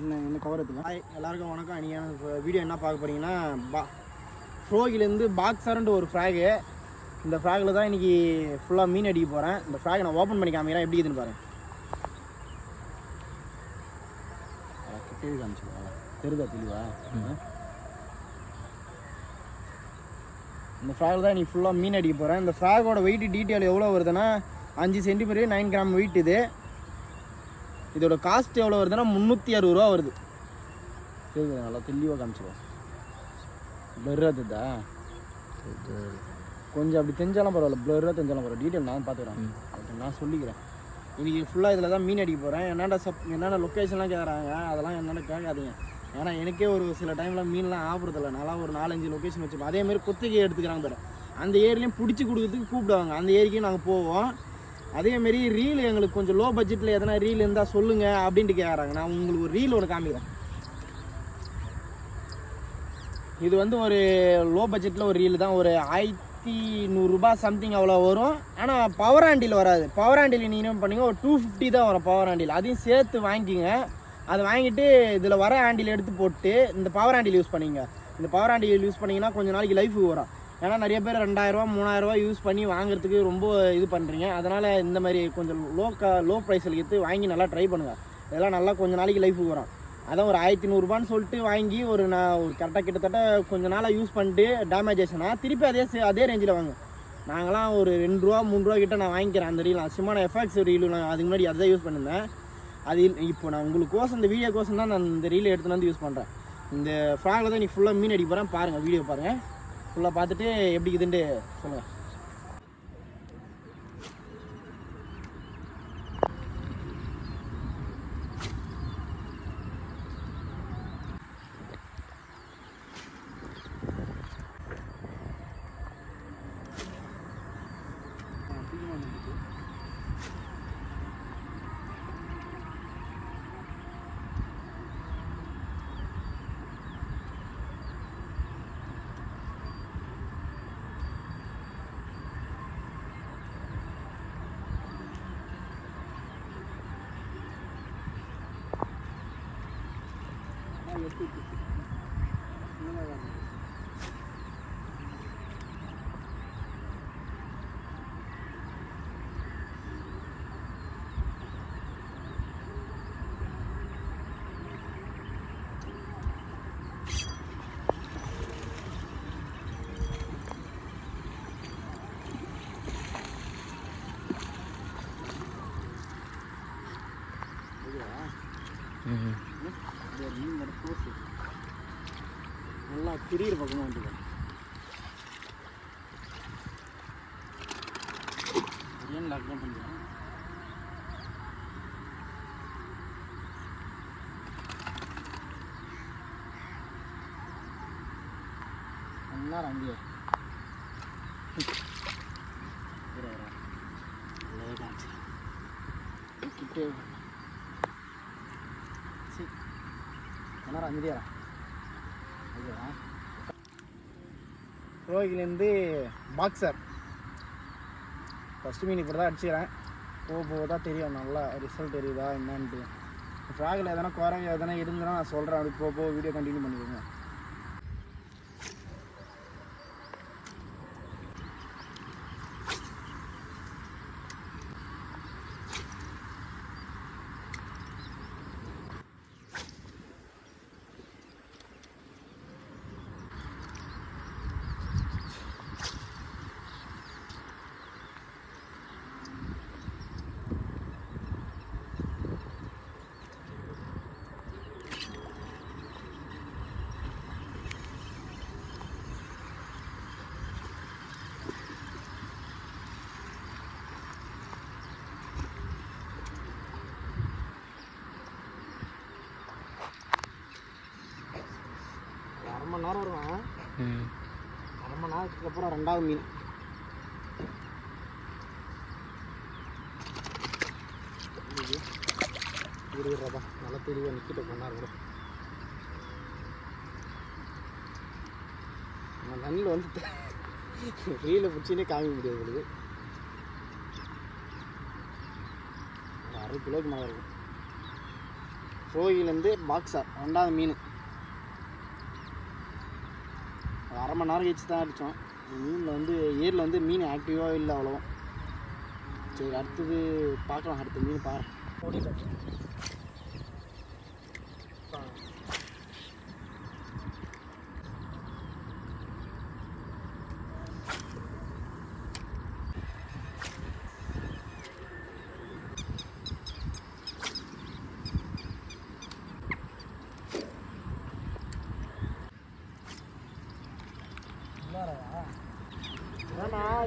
என்ன கவர் எடுத்துக்கலாம். எல்லாருக்கும் வணக்கம். நீங்கள் வீடியோ என்ன பார்க்க போகிறீங்கன்னா ஃப்ரோகிலேருந்து பாக்ஸர்ன்ட்டு ஒரு ஃப்ராகு. இந்த ஃப்ராகில் தான் இன்றைக்கி ஃபுல்லாக மீன் அடிக்க போகிறேன். இந்த ஃப்ராகை நான் ஓப்பன் பண்ணி காமிக்கிறேன், எப்படி இதுன்னு பாருங்கள். கிட்டே காமிச்சுக்கோ, தெரியுதா தெளிவா? இந்த ஃப்ராகில் தான் இன்றைக்கி ஃபுல்லாக மீன் அடிக்க போகிறேன். இந்த ஃப்ராகோட வெயிட் டீட்டெயில் எவ்வளோ வருதுன்னா 5 சென்டிமீட்டர் 9 கிராம் வெயிட் இது. இதோட காஸ்ட் எவ்வளோ வருதுன்னா 360 ரூபா வருது. சரிங்க, நல்லா தெளிவாக காமிச்சிடுவோம். ப்ளர்ராக தெரியுதா? கொஞ்சம் அப்படி தெரிஞ்சாலும் பரவாயில்ல, ப்ளர்ராக தெரிஞ்சாலும் பரவாயில்ல. டீட்டெயில் நான் பார்த்துக்கிறேன், நான் சொல்லிக்கிறேன். இன்றைக்கி ஃபுல்லாக இதில் தான் மீன் அடிக்க போகிறேன். என்னென்ன லொக்கேஷன்லாம் கேட்குறாங்க, அதெல்லாம் என்னென்ன கேட்காதீங்க. ஏன்னா எனக்கே ஒரு சில டைமில் மீன்லாம் ஆப்புறதில்ல. நல்லா ஒரு 4-5 லொக்கேஷன் வச்சுப்போம். அதேமாதிரி கொத்திகை எடுத்துக்கிறாங்க பாரு, அந்த ஏரியிலையும் பிடிச்சி கொடுக்குறதுக்கு கூப்பிடுவாங்க. அந்த ஏரிக்கும் நாங்கள் போவோம். அதேமாரி ரீல் எங்களுக்கு கொஞ்சம் லோ பட்ஜெட்டில் எதனா ரீல் இருந்தால் சொல்லுங்கள் அப்படின்ட்டு கேட்குறாங்க. நான் உங்களுக்கு ஒரு ரீல் ஒன்று காமிக்கிறேன். இது வந்து ஒரு லோ பட்ஜெட்டில் ஒரு ரீல் தான். ஒரு 1100 ரூபா சம்திங் அவ்வளோ வரும். ஆனால் பவர் ஹேண்டில் வராது. பவர் ஹேண்டில் நீங்கள் என்ன பண்ணிங்க, ஒரு 250 தான் வரும் பவர் ஹேண்டில். அதையும் சேர்த்து வாங்கிக்கிங்க. அதை வாங்கிட்டு இதில் வர ஹேண்டில் எடுத்து போட்டு இந்த பவர் ஹேண்டில் யூஸ் பண்ணிங்க. இந்த பவர் ஹேண்டில் யூஸ் பண்ணிங்கன்னா கொஞ்சம் நாளைக்கு லைஃப் வரும். ஏன்னா நிறைய பேர் 2000 ரூபா 3000 ரூபா யூஸ் பண்ணி வாங்குறதுக்கு ரொம்ப இது பண்ணுறீங்க. அதனால் இந்த மாதிரி கொஞ்சம் லோ ப்ரைஸில் எடுத்து வாங்கி நல்லா ட்ரை பண்ணுங்கள். இதெல்லாம் நல்லா கொஞ்சம் நாளைக்கு லைஃப் வரும். அதான் ஒரு 1100 ரூபான்னு சொல்லிட்டு வாங்கி நான் ஒரு கரெக்டாக கிட்டத்தட்ட கொஞ்சம் நாளாக யூஸ் பண்ணிட்டு டேமேஜ் ஆச்சுன்னா திருப்பி அதே ரேஞ்சில் வாங்க. நாங்களாம் ஒரு 2 ரூபா 3 ரூபா கிட்ட நான் வாங்கிக்கிறேன் அந்த ரீல். சும்மா நான் எஃப்எக்ஸ் ரீல் நான் அதுக்கு முன்னாடி அதை யூஸ் பண்ணியிருந்தேன். அது இப்போ நான் உங்களுக்கு கோசம், இந்த வீடியோ கோசம் தான் நான் இந்த ரீலை எடுத்துன்னு வந்து யூஸ் பண்ணுறேன். இந்த ஃப்ராகில் தான் நீ ஃபுல்லாக மீன் அடிக்க போகிறேன். பாருங்கள், வீடியோ பாருங்கள், ஃபுல்லாக பார்த்துட்டு எப்படி இதுன்ட்டு சொல்லுங்கள். நல்லா திடீர் பக்கமாக வந்துடும். ஏன் லாக் தான் பண்ணுறேன். நல்லா அங்கேயே கிட்டே அமைதியா ஓகேவா. ஃப்ரோகிலேருந்து பாக்ஸர் ஃபஸ்ட்டு மீன் இப்படி தான் அடிச்சுக்கிறேன். போக தான் தெரியும் நல்லா ரிசல்ட் தெரியுதா என்னான்ட்டு. ஃப்ராகில் எதனா குறை எதனா இருந்ததுன்னா நான் சொல்கிறேன். அப்படி போக வீடியோ கண்டினியூ பண்ணிக்கோங்க. அரை மணி நேரம் வருவேன். அரை மணி நேரத்துக்கு அப்புறம் 2வது மீன். இருபது நல்லா தெளிவாக நிற்கிட்டு பண்ணார் கூட. நான் தண்ணியில் வந்துட்டேன். ரீலை பிடிச்சினே காமிக்க முடியாது உங்களுக்கு. 60 கிலோக்கு மேலே இருக்கும். ரோகிலேருந்து பாக்ஸர் 2வது மீன். அரை மணி நேரம் கழிச்சு தான் அடித்தோம். மீனில் வந்து ஏரியில் வந்து மீன் ஆக்டிவாக இல்லை அவ்வளோ. சரி அடுத்தது பார்க்கலாம். அடுத்த மீன் பாரு.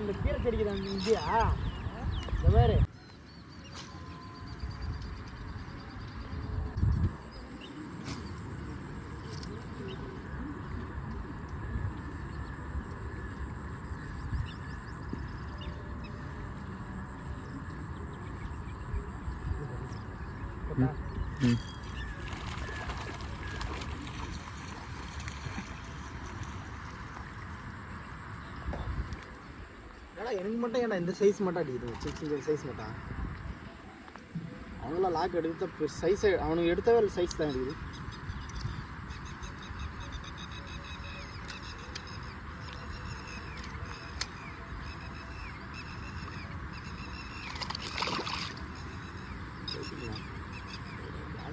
இந்த கீரை செடிக்குது அந்த இந்தியா இந்த வேறு எனக்கு மட்டும் ஏன்னா இந்த சைஸ் மட்டும் அடிக்குது. சின்ன சைஸ் மட்டும் அவங்களாம் லாக் எடுத்த சைஸ் அவனுக்கு எடுத்தவே சைஸ் தான் இருக்குது.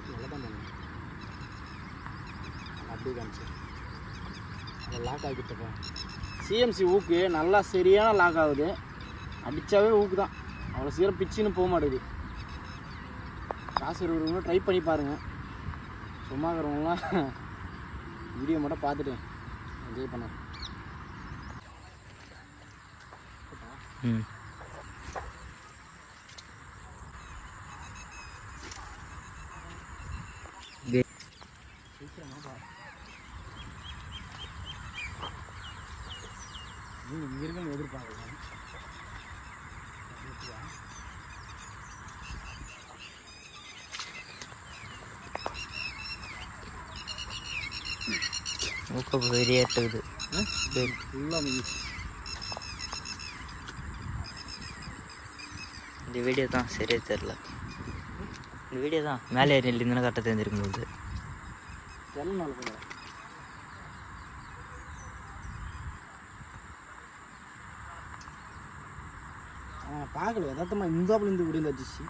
நல்லா தான் பண்ணேன். அப்படியே காமிச்சு அதை லாக் ஆகிட்டப்பா. சிஎம்சி ஊக்கு நல்லா சரியான லாக் ஆகுது. அடித்தாவே ஊக்கு தான், அவ்வளோ சீக்கிரம் பிச்சுன்னு போக மாட்டேங்குது. காசு இருக்கிறவங்க ட்ரை பண்ணி பாருங்கள். சும்மா இருக்கிறவங்களாம் வீடியோ மட்டும் பார்த்துட்டு என்ஜாய் பண்ண. இங்கே இருக்குன்னு எதிர்பார்க்கலாம். வெளியேற்றுது இந்த வீடியோ தான் சரியா தெரில. இந்த வீடியோ தான் மேலே ஏறி இல்லைன்னா கரெக்டாக தெரிஞ்சிருக்கும் போது பார்க்கல. எதார்த்தமாக இந்தாப்புல இருந்து விடியில் வச்சிச்சு.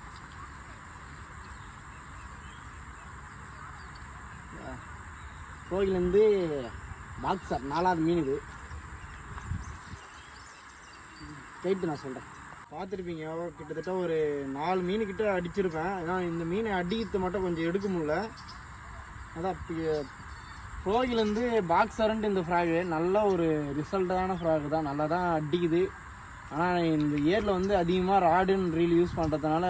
கோயிலேருந்து பாக்ஸர் 4வது மீன் இது. கைட்டு நான் சொல்கிறேன். பார்த்துருப்பீங்க கிட்டத்தட்ட ஒரு 4 மீன் கிட்ட அடிச்சிருப்பேன். ஏன்னா இந்த மீனை அடிக்கிறது மட்டும் கொஞ்சம் எடுக்க முடியல. அதான் கோயிலேருந்து பாக்ஸர்ன்ட்டு இந்த ஃப்ராகு நல்ல ஒரு ரிசல்ட்டான ஃப்ராகு தான். நல்லா தான் அடிக்குது. ஆனால் இந்த ஏரில் வந்து அதிகமாக ராடுன்னு ரீல் யூஸ் பண்ணுறதுனால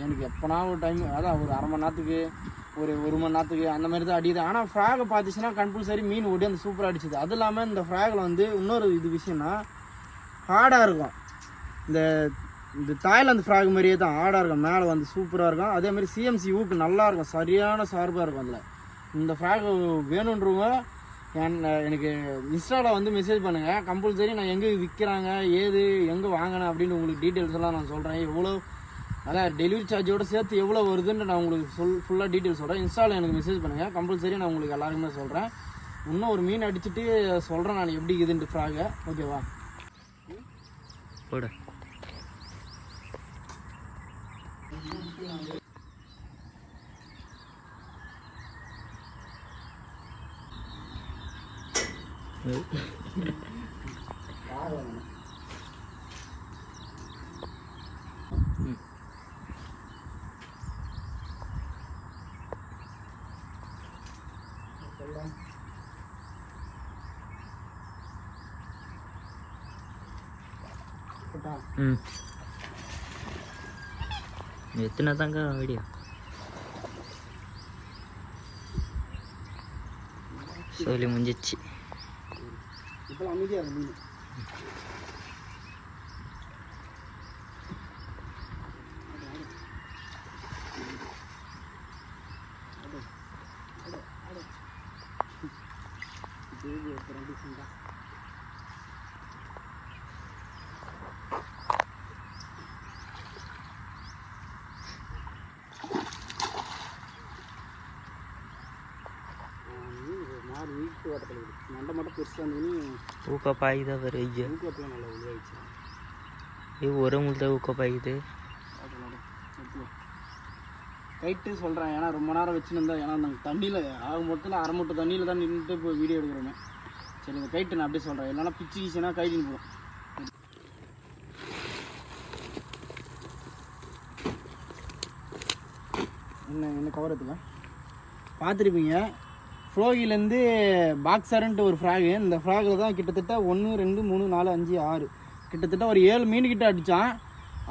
எனக்கு எப்போனா ஒரு டைம், அதான் ஒரு அரை மணி நேரத்துக்கு ஒரு மணி நேரத்துக்கு அந்த மாதிரி தான் அடிக்குது. ஆனால் ஃப்ராகை பார்த்துச்சுன்னா கம்பல்சரி மீன் ஓடி அந்த சூப்பராக அடிச்சுது. அது இல்லாமல் இந்த ஃப்ராகில் வந்து இன்னொரு விஷயம்னா ஹார்டாக இருக்கும். இந்த தாய்லாந்து ஃப்ராக் மாதிரியே தான் ஹார்டாக இருக்கும். மேலே வந்து சூப்பராக இருக்கும். அதேமாதிரி சிஎம்சி ஊக்கு நல்லாயிருக்கும், சரியான ஷார்ப்பாக இருக்கும். அதில் இந்த ஃப்ராக் வேணுன்றவங்க எனக்கு இன்ஸ்டாவில் வந்து மெசேஜ் பண்ணுங்கள். கம்பல்சரி நான் எங்கே விற்கிறாங்க, ஏது எங்கே வாங்கினேன் அப்படின்னு உங்களுக்கு டீட்டெயில்ஸ் எல்லாம் நான் சொல்கிறேன். எவ்வளோ அதான் டெலிவரி சார்ஜோடு சேர்த்து எவ்வளோ வருதுன்னு நான் உங்களுக்கு ஃபுல்லாக டீட்டெயில்ஸ் சொல்கிறேன். இன்ஸ்டாவில் எனக்கு மெசேஜ் பண்ணுங்கள். கம்பல்சரி நான் உங்களுக்கு எல்லாருக்குமே சொல்கிறேன். இன்னும் ஒரு மீன் அடிச்சுட்டு சொல்கிறேன் நான் எப்படி இதுன்ட்டு ஃப்ராகை. ஓகேவா? போட எத்தனை தாங்க வீடியோ சொல்லி முடிஞ்சிச்சு. இப்போ அமைதியாக மீன் வட்டத்தில் இருக்குது. மண்டை மட்டும் பெருசாக இருந்ததுன்னு ஊக்க பாய்தான் வரும் ஐயா. ஊக்கத்தில் நல்லா உருவாயிடுச்சு. இது ஒரு முழுத ஊக்க பாய்க்குது. கைட்டு சொல்கிறேன், ஏன்னா ரொம்ப நேரம் வச்சுருந்தா, ஏன்னா நாங்கள் தண்ணியில் ஆக மொத்தத்தில் அரை மூட்டை தண்ணியில் தான் நின்றுட்டு இப்போ வீடியோ எடுக்கிறோமே. சரி இந்த கைட்டு நான் அப்படியே சொல்கிறேன், இல்லைன்னா பிச்சு கீச்சுன்னா கைட்டின்னு போகும். என்ன கவர் எடுத்துக்க பார்த்துருப்பீங்க. ஃப்ரோகிலேருந்து பாக்ஸருன்ட்டு ஒரு ஃப்ராகு. இந்த ஃப்ராகில் தான் கிட்டத்தட்ட 1 2 3 4 5 6 கிட்டத்தட்ட ஒரு 7 மீன் கிட்ட அடித்தான்.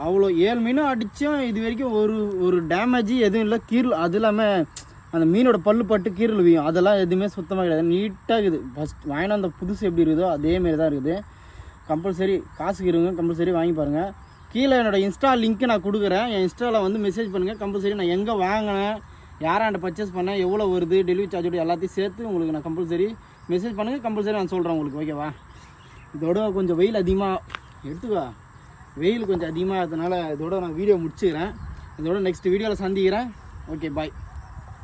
அவ்வளோ 7 மீனும் அடித்தும் இது வரைக்கும் ஒரு டேமேஜ் எதுவும் இல்லை. கீரல் அது இல்லாமல் அந்த மீனோட பல்லு பட்டு கீரல் வீயும் அதெல்லாம் எதுவுமே சுத்தமாக கிடையாது. நீட்டாக இருக்குது. ஃபஸ்ட் வாங்கினா அந்த புதுசு எப்படி இருக்குதோ அதேமாரி தான் இருக்குது. கம்பல்சரி காசுக்கு இருங்க, கம்பல்சரி வாங்கி பாருங்கள். கீழே என்னோடய இன்ஸ்டா லிங்க்கு நான் கொடுக்குறேன். என் இன்ஸ்டாவில் வந்து மெசேஜ் பண்ணுங்கள். கம்பல்சரி நான் எங்கே வாங்கினேன், யாராண்ட பர்ச்சேஸ் பண்ணேன், எவ்வளோ வருது, டெலிவரி சார்ஜோட எல்லாத்தையும் சேர்த்து உங்களுக்கு நான் கம்பல்சரி மெசேஜ் பண்ணுங்கள். கம்பல்சரி நான் சொல்கிறேன் உங்களுக்கு, ஓகேவா? இதோட கொஞ்சம் வெயில் அதிகமாக எடுத்துக்கா, வெயில் கொஞ்சம் அதிகமாக இருக்கிறதுனால இதோட நான் வீடியோ முடிச்சுக்கிறேன். இதோட நெக்ஸ்ட் வீடியோவில் சந்திக்கிறேன். ஓகே, பாய்.